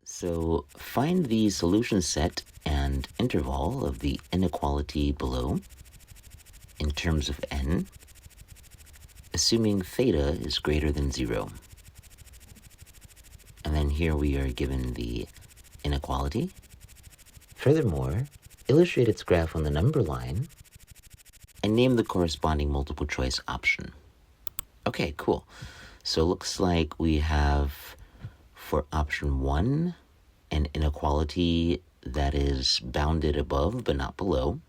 So find the solution set and interval of the inequality below in terms of n, assuming theta is greater than 0. And then here we are given the inequality. Furthermore, illustrate its graph on the number line and name the corresponding multiple choice option. Okay, cool. So it looks like we have, for option 1, an inequality that is bounded above but not below.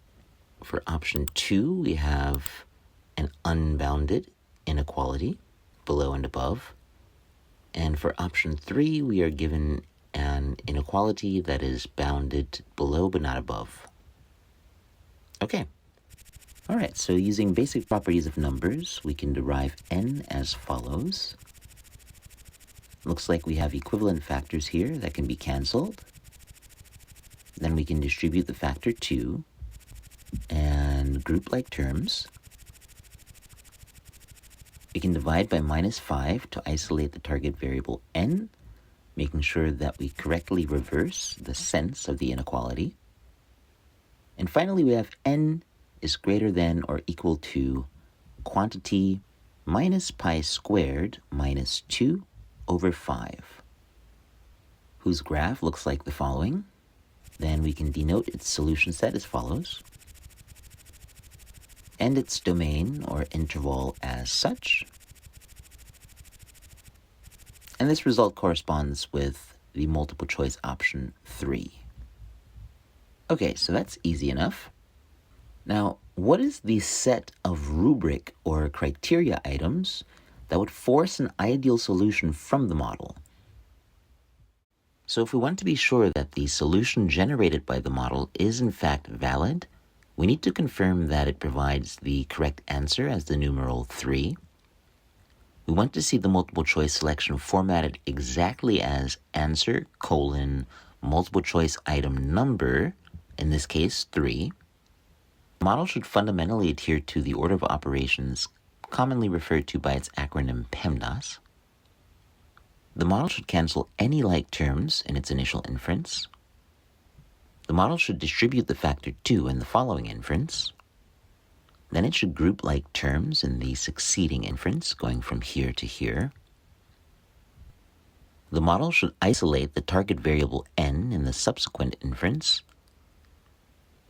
For option 2, we have an unbounded inequality below and above. And for option 3, we are given an inequality that is bounded below but not above. Okay. All right, so using basic properties of numbers, we can derive n as follows. Looks like we have equivalent factors here that can be canceled. Then we can distribute the factor 2 and group like terms. We can divide by -5 to isolate the target variable n, making sure that we correctly reverse the sense of the inequality. And finally, we have n is greater than or equal to quantity minus pi squared minus 2 over 5, whose graph looks like the following. Then we can denote its solution set as follows, and its domain or interval as such. And this result corresponds with the multiple choice option 3. Okay, so that's easy enough. Now, what is the set of rubric or criteria items that would force an ideal solution from the model? So if we want to be sure that the solution generated by the model is in fact valid, we need to confirm that it provides the correct answer as the numeral 3. We want to see the multiple choice selection formatted exactly as answer colon multiple choice item number, in this case 3. The model should fundamentally adhere to the order of operations commonly referred to by its acronym PEMDAS. The model should cancel any like terms in its initial inference. The model should distribute the factor 2 in the following inference. Then it should group like terms in the succeeding inference, going from here to here. The model should isolate the target variable n in the subsequent inference,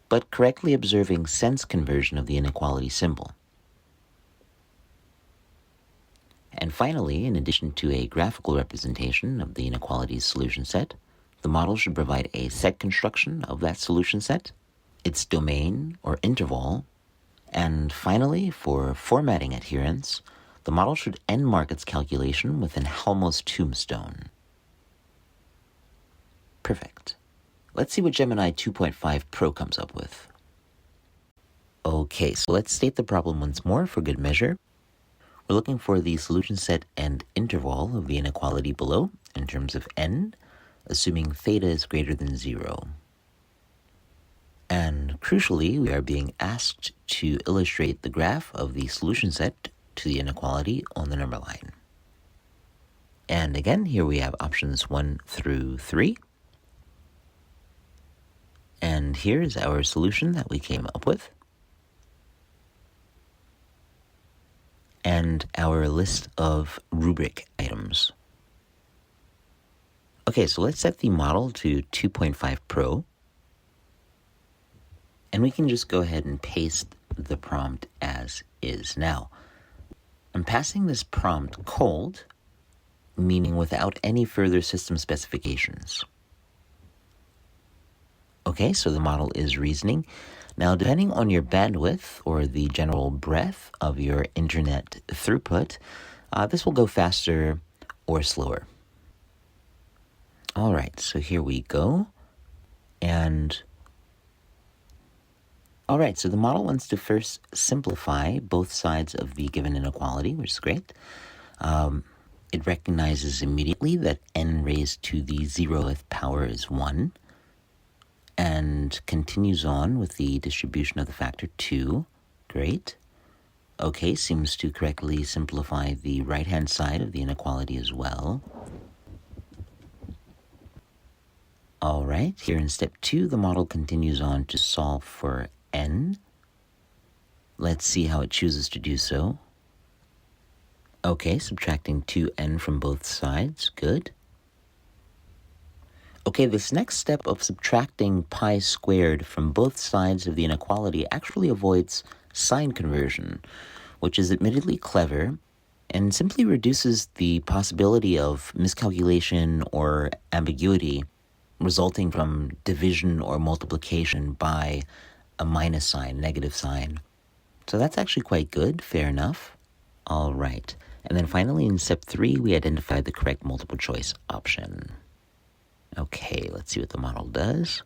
but correctly observing sense conversion of the inequality symbol. And finally, in addition to a graphical representation of the inequality's solution set, the model should provide a set construction of that solution set, its domain or interval, and finally, for formatting adherence, the model should end mark its calculation with an Helmholtz tombstone. Perfect. Let's see what Gemini 2.5 Pro comes up with. Okay, so let's state the problem once more for good measure. We're looking for the solution set and interval of the inequality below in terms of n, assuming theta is greater than 0. And crucially, we are being asked to illustrate the graph of the solution set to the inequality on the number line. And again, here we have options 1 through 3. And here's our solution that we came up with. And our list of rubric items. Okay, so let's set the model to 2.5 Pro. And we can just go ahead and paste the prompt as is. Now, I'm passing this prompt cold, meaning without any further system specifications. Okay, so the model is reasoning. Now, depending on your bandwidth or the general breadth of your internet throughput, this will go faster or slower. All right, so here we go. And all right, so the model wants to first simplify both sides of the given inequality, which is great. It recognizes immediately that n raised to the 0th power is 1, and continues on with the distribution of the factor 2. Great. Okay, seems to correctly simplify the right-hand side of the inequality as well. All right, here in step 2, the model continues on to solve for n. Let's see how it chooses to do so. Okay, subtracting 2n from both sides, good. Okay, this next step of subtracting pi squared from both sides of the inequality actually avoids sign conversion, which is admittedly clever and simply reduces the possibility of miscalculation or ambiguity resulting from division or multiplication by a minus sign, negative sign. So that's actually quite good, fair enough. All right. And then finally in step 3, we identified the correct multiple choice option. Okay, let's see what the model does.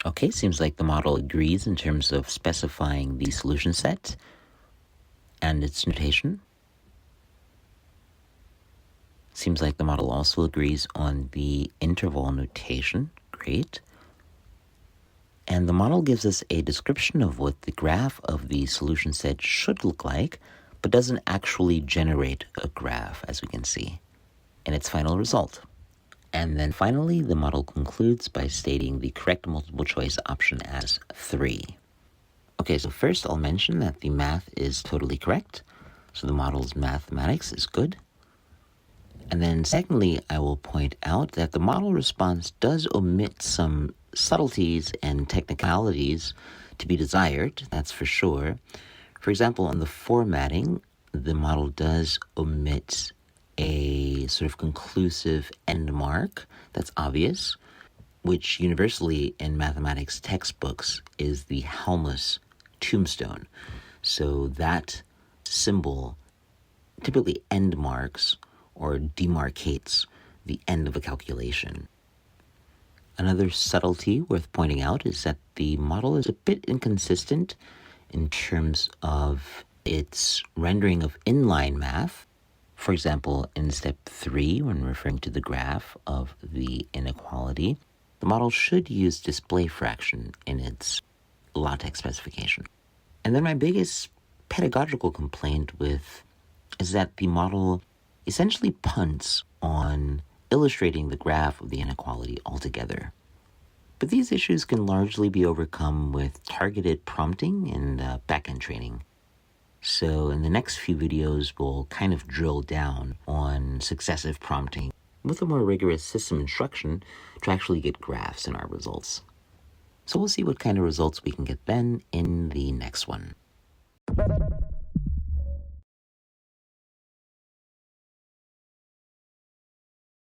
Okay, seems like the model agrees in terms of specifying the solution set and its notation. Seems like the model also agrees on the interval notation. Great. And the model gives us a description of what the graph of the solution set should look like, but doesn't actually generate a graph, as we can see, in its final result. And then finally, the model concludes by stating the correct multiple choice option as 3. Okay, so first I'll mention that the math is totally correct. So the model's mathematics is good. And then secondly, I will point out that the model response does omit some subtleties and technicalities to be desired, that's for sure. For example, on the formatting, the model does omit a sort of conclusive end mark that's obvious, which universally in mathematics textbooks is the Helmholtz tombstone. So that symbol typically end marks or demarcates the end of a calculation. Another subtlety worth pointing out is that the model is a bit inconsistent in terms of its rendering of inline math. For example, in step 3, when referring to the graph of the inequality, the model should use display fraction in its LaTeX specification. And then my biggest pedagogical complaint is that the model essentially punts on illustrating the graph of the inequality altogether. But these issues can largely be overcome with targeted prompting and backend training. So in the next few videos, we'll kind of drill down on successive prompting with a more rigorous system instruction to actually get graphs in our results. So we'll see what kind of results we can get then in the next one.